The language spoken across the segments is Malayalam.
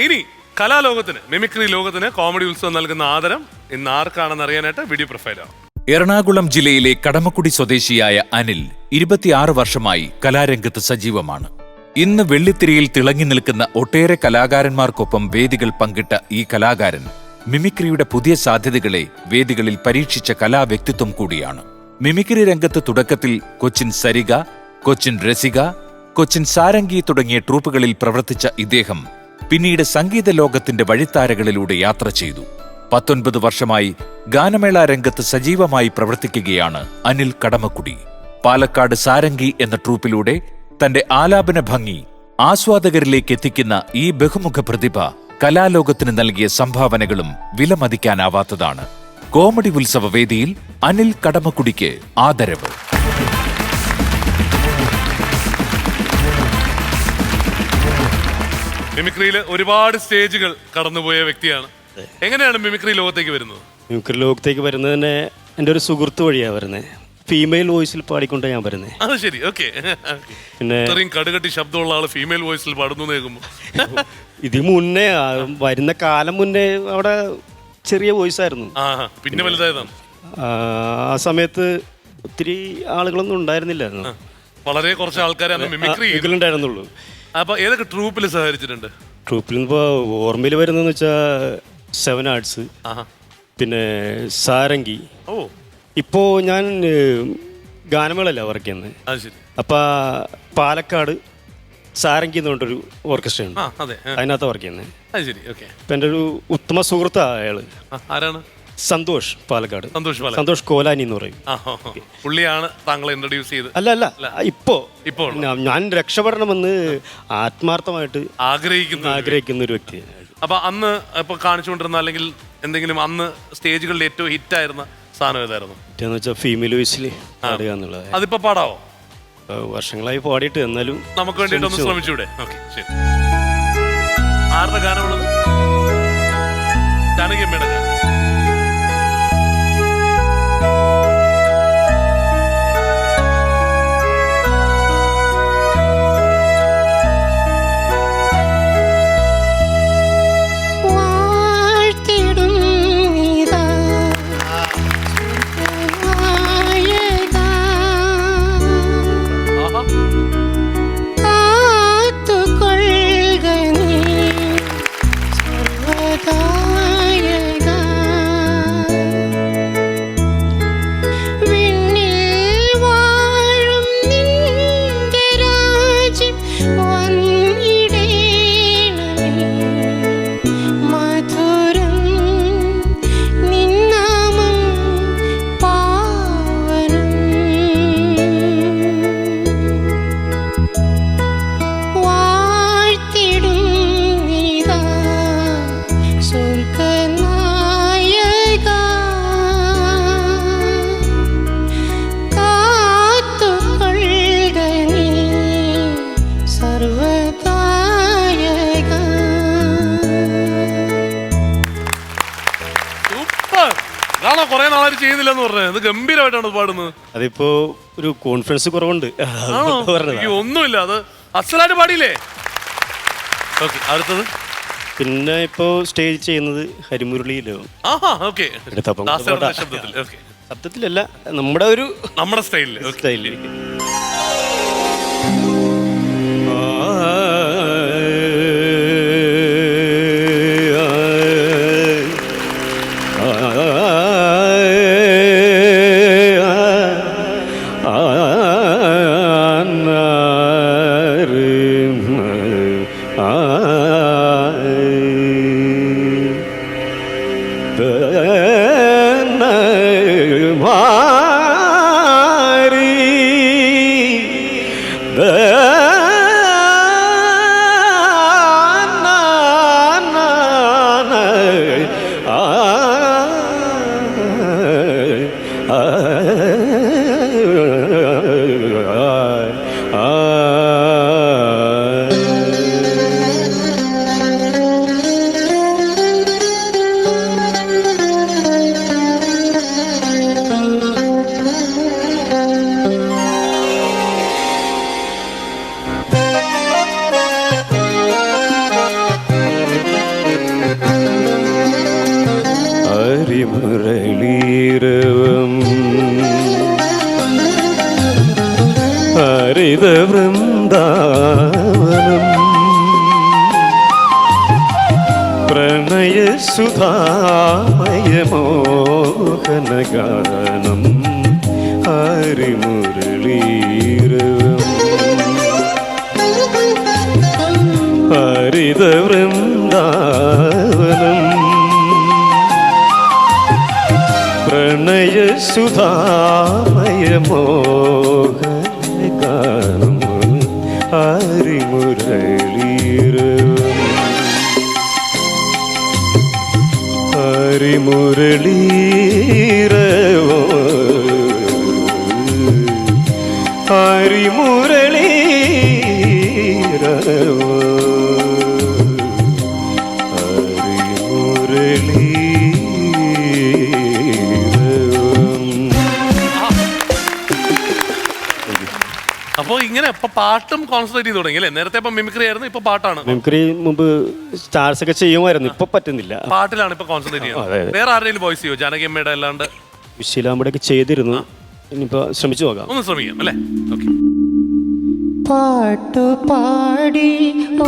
ഇനി കലാലോകത്തിന്, മിമിക്രി ലോകത്തിന് കോമഡി ഉത്സവം നൽകുന്ന ആദരം ഇന്ന് ആർക്കാണെന്ന് അറിയാനായിട്ട് വീഡിയോ പ്രൊഫൈലാണ്. എറണാകുളം ജില്ലയിലെ കടമക്കുടി സ്വദേശിയായ അനിൽ 26 വർഷമായി കലാരംഗത്ത് സജീവമാണ്. ഇന്ന് വെള്ളിത്തിരയിൽ തിളങ്ങി നിൽക്കുന്ന ഒട്ടേറെ കലാകാരന്മാർക്കൊപ്പം വേദികൾ പങ്കിട്ട ഈ കലാകാരൻ മിമിക്രിയുടെ പുതിയ സാധ്യതകളെ വേദികളിൽ പരീക്ഷിച്ച കലാവ്യക്തിത്വം കൂടിയാണ്. മിമിക്രി രംഗത്ത് തുടക്കത്തിൽ കൊച്ചിൻ സരിഗ, കൊച്ചിൻ രസിക, കൊച്ചിൻ സാരംഗി തുടങ്ങിയ ട്രൂപ്പുകളിൽ പ്രവർത്തിച്ച ഇദ്ദേഹം പിന്നീട് സംഗീത ലോകത്തിന്റെ വഴിത്താരകളിലൂടെ യാത്ര ചെയ്തു. 19 വർഷമായി ഗാനമേള രംഗത്ത് സജീവമായി പ്രവർത്തിക്കുകയാണ് അനിൽ കടമക്കുടി. പാലക്കാട് സാരംഗി എന്ന ട്രൂപ്പിലൂടെ തന്റെ ആലാപന ഭംഗി ആസ്വാദകരിലേക്ക് എത്തിക്കുന്ന ഈ ബഹുമുഖ പ്രതിഭ കലാലോകത്തിന് നൽകിയ സംഭാവനകളും വിലമതിക്കാനാവാത്തതാണ്. കോമഡി ഉത്സവ വേദിയിൽ അനിൽ കടമക്കുടിക്ക് ആദരവ്. മിമിക്രിയിൽ ഒരുപാട് സ്റ്റേജുകൾ കടന്നുപോയ വ്യക്തിയാണ്. എങ്ങനെയാണ് മിമിക്രി ലോകത്തേക്ക് വരുന്നത്? മിമിക്രി ലോകത്തേക്ക് വരുന്നത് തന്നെ എൻ്റെ ഒരു സുഹൃത്ത് വഴിയാണ് വരുന്നത്. ഫീമെയിൽ വോയിസിൽ പാടിക്കൊണ്ട് ഞാൻ വരുന്നത്. അത് ശരി, ഓക്കെ. പിന്നെ ഇത്രയും കടുകട്ടി ശബ്ദമുള്ള ആള് ഫീമെയിൽ വോയിസിൽ പാടുന്നു കേൾക്കുമ്പോൾ ഇതിന് മുന്നേ വരുന്ന കാലം മുന്നേ അവിടെ ചെറിയ വോയിസ് ആയിരുന്നു, പിന്നെ വലുതായതാണ്. ആ സമയത്ത് ഒത്തിരി ആളുകളൊന്നും ഉണ്ടായിരുന്നില്ലായിരുന്നു, വളരെ കുറച്ച് ആൾക്കാരാണ് മിമിക്രി ഉണ്ടായിരുന്നുള്ളൂ. അപ്പൊ ഏതൊക്കെ ട്രൂപ്പിൽ സഹകരിച്ചിട്ടുണ്ട്? ട്രൂപ്പിൽ ഇപ്പോൾ ഓർമ്മയിൽ വരുന്നതെന്ന് വെച്ചാൽ 7 ആർട്സ്, പിന്നെ സാരംഗി. ഇപ്പോൾ ഞാൻ ഗാനമേളല്ല വർക്ക് ചെയ്യുന്നത്. അപ്പം പാലക്കാട് സാരംഗി എന്ന് പറഞ്ഞൊരു ഓർക്കസ്ട്ര ഉണ്ട്, അതിനകത്ത് വർക്ക് ചെയ്യുന്നത്. ഇപ്പം എൻ്റെ ഒരു ഉത്തമ സുഹൃത്താണ് അയാള്. ആരാണ്? സന്തോഷ്, പാലക്കാട്. സന്തോഷ് കോലാനി എന്ന് പറയും. പുള്ളിയാണ് താങ്കളെ ഇൻട്രൊഡ്യൂസ് ചെയ്ത്? അല്ല, ഇപ്പോ ഞാൻ രക്ഷപ്പെടണമെന്ന് ആത്മാർത്ഥമായിട്ട് ആഗ്രഹിക്കുന്ന ഒരു വ്യക്തി. അപ്പൊ അന്ന് ഇപ്പൊ കാണിച്ചുകൊണ്ടിരുന്ന അല്ലെങ്കിൽ എന്തെങ്കിലും അന്ന് സ്റ്റേജുകളിൽ ഏറ്റവും ഹിറ്റ് ആയിരുന്ന സാധനം ഏതായിരുന്നു? എന്ന് വെച്ചാൽ ഫീമെയിൽ വോയിസിൽ പാടുക എന്നുള്ളത്. അതിപ്പോ പാടാവോ? വർഷങ്ങളായി പാടിയിട്ട്, എന്നാലും നമുക്ക് വേണ്ടിയിട്ട് ഒന്ന് ശ്രമിച്ചൂടെ? ശരി. ആരുടെ ഗാനമുള്ളത്? ജാനകിയമ്മയുടെ ഗാനം. കുറെ നാളായിട്ട് ചെയ്യുന്നില്ലെന്ന് പറഞ്ഞത് ഗംഭീരമായിട്ടാണ് പാടുന്നത്. അതിപ്പോ ഒരു കോൺഫിഡൻസ് കുറവുണ്ട്. ഒന്നുമില്ല, അത് അസലായിട്ട് പാടിയില്ലേ? അടുത്തത് പിന്നെ ഇപ്പോ സ്റ്റേജ് ചെയ്യുന്നത് ഹരിമുരളിയിലോ. ശബ്ദത്തിലല്ല, നമ്മുടെ സ്റ്റൈലിൽ. ഹരിത വൃന്ദാവനം പ്രണയ സുധാമയമോഹനഗാനം ഹരിമുരളീരവം ഹരിത വൃന്ദാവനം പ്രണയ സുധാമയമോഹനഗാനം ഹരിമുരളീരവം ഹരിമുരളീരവോ ഹരിമുരളീരവോ അപ്പൊ ഇങ്ങനെ ഇപ്പൊ പാട്ടും കോൺസെൻട്രേറ്റ് ചെയ്ത് തുടങ്ങി അല്ലേ? നേരത്തെ ഇപ്പൊ മിമിക്രി ആയിരുന്നു, ഇപ്പൊ പാട്ടാണ്. മിമിക്രി മുമ്പ് സ്റ്റാർസ് ഒക്കെ ചെയ്യുമായിരുന്നു, ഇപ്പൊ പറ്റുന്നില്ല. പാട്ടിലാണ് ഇപ്പൊ കോൺസെൻട്രേറ്റ് ചെയ്യുന്നത്. വേറെ ആരുടെയും വോയിസ് ചെയ്യോ? ജാനകിയമ്മയുടെ അല്ലാണ്ട് വിശീലാമ്പടെ ഒക്കെ ചെയ്തിരുന്നു. ഇനിയിപ്പോ ശ്രമിച്ചു നോക്കാം. ഒന്ന് ശ്രമിക്കാം അല്ലേ? ഓക്കെ. പാട്ടുപാടി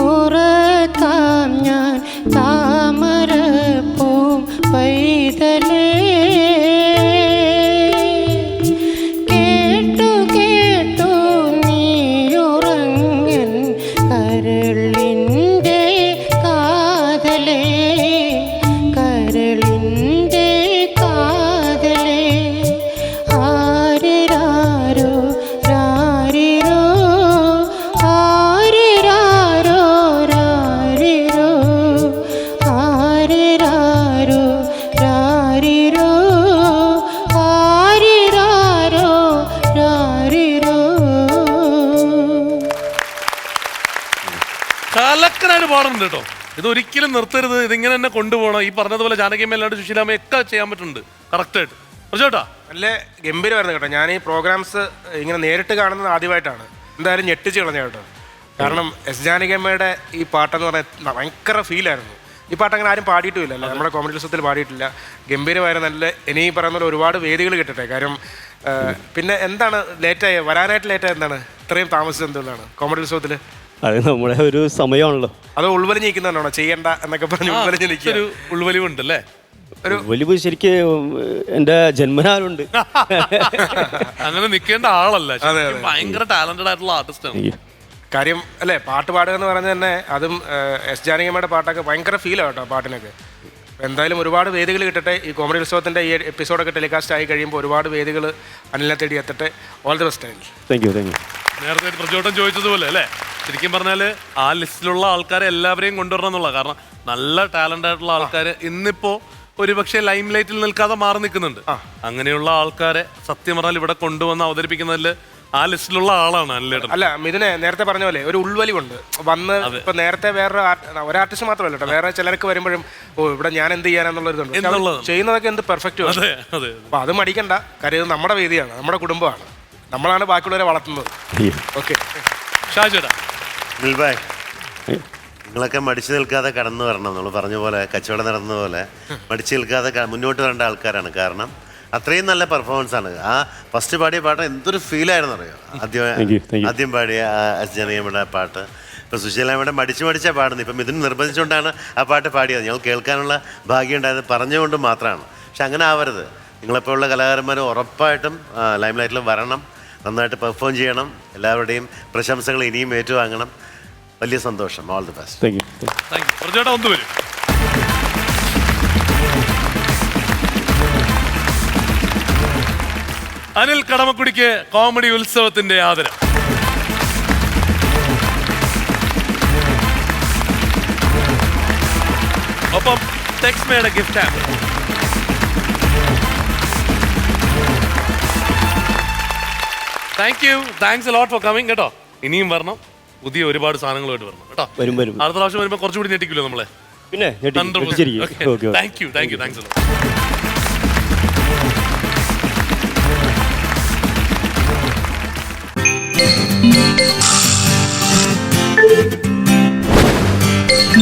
ഉറക്കാം ഞാൻ താമരപ്പൂം പൈതലേ കേട്ടു കേട്ടു നീയുറങ്ങൻ കരളിൻ്റെ കാതലേ കരളിൻ്റെ കാതലേ ആരിരാരോ രാരിരോ ആരിരാരോ രാരിരോ ആരിരാരോ രാരിരോ ആരിരാരോ രാരിരോ. കലക്കനായിട്ട് പാടുന്നുണ്ട് കേട്ടോ. ഇത് ഒരിക്കലും നിർത്തരുത്, ഇതിങ്ങനെ തന്നെ കൊണ്ടുപോകണം. ഈ പറഞ്ഞതുപോലെ ജാനകിയമ്മ അല്ലാണ്ട് സുശീലാമ്മ ഒക്കെ ചെയ്യാൻ പറ്റുന്നുണ്ട് കറക്റ്റായിട്ട്. ചേട്ടാ നല്ല ഗംഭീരമായിരുന്നു കേട്ടോ. ഞാൻ ഈ പ്രോഗ്രാംസ് ഇങ്ങനെ നേരിട്ട് കാണുന്നത് ആദ്യമായിട്ടാണ്. എന്തായാലും ഞെട്ടിച്ച് കളഞ്ഞ കേട്ടോ. കാരണം എസ് ജാനകിയമ്മയുടെ ഈ പാട്ടെന്ന് പറഞ്ഞാൽ ഭയങ്കര ഫീലായിരുന്നു. ഈ പാട്ട് അങ്ങനെ ആരും പാടിയിട്ടുമില്ല, അല്ലേ? നമ്മുടെ കോമഡി ഉത്സവത്തിൽ പാടിയിട്ടില്ല. ഗംഭീരമായിരുന്നു. നല്ല ഇനി പറയുന്ന പോലെ ഒരുപാട് വേദികൾ കിട്ടട്ടെ. കാര്യം പിന്നെ എന്താണ് ലേറ്റായി വരാനായിട്ട് ലേറ്റായി? എന്താണ് ഇത്രയും താമസിച്ചത്? എന്തുകൊണ്ടാണ് കോമഡി ഉത്സവത്തിൽ? അത് നമ്മുടെ ഒരു സമയമാണല്ലോ. അത് ഉൾവലിഞ്ഞ് നിൽക്കുന്നതാണോ ചെയ്യണ്ട എന്നൊക്കെ പറഞ്ഞ് ഉൾവലിഞ്ഞ് നിൽക്കുക? ഒരു ഉൾവലിവുണ്ടല്ലേ? ഒരു വലിവ് ശരിക്കും എന്റെ ജന്മനാലുണ്ട്. അങ്ങനെ നിൽക്കേണ്ട ആളല്ല, ഭയങ്കര ടാലന്റഡ് ആയിട്ടുള്ള ആർട്ടിസ്റ്റ് ആണ്. കാര്യം അല്ലേ? പാട്ട് പാടുക എന്ന് പറഞ്ഞാൽ തന്നെ അതും എസ് ജാനകിയമ്മയുടെ പാട്ടൊക്കെ ഭയങ്കര ഫീലാണ് കേട്ടോ പാട്ടിനൊക്കെ. എന്തായാലും ഒരുപാട് വേദികൾ കിട്ടട്ടെ. ഈ കോമഡി ഉത്സവത്തിൻ്റെ ഈ എപ്പിസോഡൊക്കെ ടെലികാസ്റ്റ് ആയി കഴിയുമ്പോൾ ഒരുപാട് വേദികൾ അനിലിനെ തേടി എത്തട്ടെ. All the best. Thank you. നേരത്തെ പ്രചോദനം ചോദിച്ചതുപോലെ അല്ലേ, ശരിക്കും പറഞ്ഞാൽ ആ ലിസ്റ്റിലുള്ള ആൾക്കാരെ എല്ലാവരെയും കൊണ്ടുവരണം എന്നുള്ള. കാരണം നല്ല ടാലന്റ് ആയിട്ടുള്ള ആൾക്കാർ ഇന്നിപ്പോ ഒരുപക്ഷെ ലൈം ലൈറ്റിൽ നിൽക്കാതെ മാറി നിൽക്കുന്നുണ്ട്. അങ്ങനെയുള്ള ആൾക്കാരെ സത്യം പറഞ്ഞാൽ ഇവിടെ കൊണ്ടുവന്ന് അവതരിപ്പിക്കുന്നതിൽ ആ ലിസ്റ്റിലുള്ള ആളാണ് അനിലേട്ടൻ. അല്ല മിഥുനെ നേരത്തെ പറഞ്ഞ പോലെ ഒരു ഉൾവലിവുണ്ട് വന്ന്. ഇപ്പൊ നേരത്തെ വേറെ ഒരു ആർട്ടിസ്റ്റ് മാത്രമല്ല കേട്ടോ, വേറെ ചിലർക്ക് വരുമ്പോഴും ഓ ഇവിടെ ഞാൻ എന്ത് ചെയ്യാനെന്നുള്ളൊരിതുണ്ട്. ചെയ്യുന്നതൊക്കെ എന്ത് പെർഫെക്റ്റ്. അപ്പൊ അത് മടിക്കണ്ട. കാര്യം ഇത് നമ്മുടെ വേദിയാണ്, നമ്മുടെ കുടുംബമാണ്, നമ്മളാണ് ബാക്കിയുള്ളവരെ വളർത്തുന്നത്. ഓക്കെ ഷാജേട്ടാ. മിൽബായ്, നിങ്ങളൊക്കെ മടിച്ചു നിൽക്കാതെ കടന്നു വരണം. നമ്മൾ പറഞ്ഞ പോലെ കച്ചവടം നടന്ന പോലെ മടിച്ചു നിൽക്കാതെ മുന്നോട്ട് വരേണ്ട ആൾക്കാരാണ്. കാരണം അത്രയും നല്ല പെർഫോമൻസ് ആണ്. ആ ഫസ്റ്റ് പാടിയ പാട്ട് എന്തൊരു ഫീലായിരുന്നു അറിയോ? ആദ്യം പാടിയ എസ് ജാനകിയമ്മയുടെ പാട്ട്. ഇപ്പം സുശീലാമ്മയുടെ മടിച്ചാണ് പാടുന്നത്. ഇപ്പം ഇതിന് നിർബന്ധിച്ചുകൊണ്ടാണ് ആ പാട്ട് പാടിയത്. ഞങ്ങൾ കേൾക്കാനുള്ള ഭാഗ്യം ഉണ്ടായത് പറഞ്ഞുകൊണ്ട് മാത്രമാണ്. പക്ഷെ അങ്ങനെ ആവരുത്. നിങ്ങളെപ്പോലുള്ള കലാകാരന്മാർ ഉറപ്പായിട്ടും ലൈം ലൈറ്റിൽ വരണം, നന്നായിട്ട് പെർഫോം ചെയ്യണം. എല്ലാവരുടെയും പ്രശംസകൾ ഇനിയും ഏറ്റുവാങ്ങണം. വലിയ സന്തോഷം. All the best. Thank you. ഒന്ന് വരും. അനിൽ കടമക്കുടിക്ക് കോമഡി ഉത്സവത്തിന്റെ ആദരം. ഒപ്പം ടെക്സ്മയുടെ gift app. Thank you. Thanks a lot for coming കേട്ടോ. ഇനിയും വരണം, പുതിയ ഒരുപാട് സാധനങ്ങളുമായിട്ട് വരണം കേട്ടോ. വരും. അടുത്ത പ്രാവശ്യം വരുമ്പോൾ കുറച്ചുകൂടി ഞെട്ടിക്കില്ലോ നമ്മളെ. പിന്നെ thank you. Thanks a lot.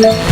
Yeah.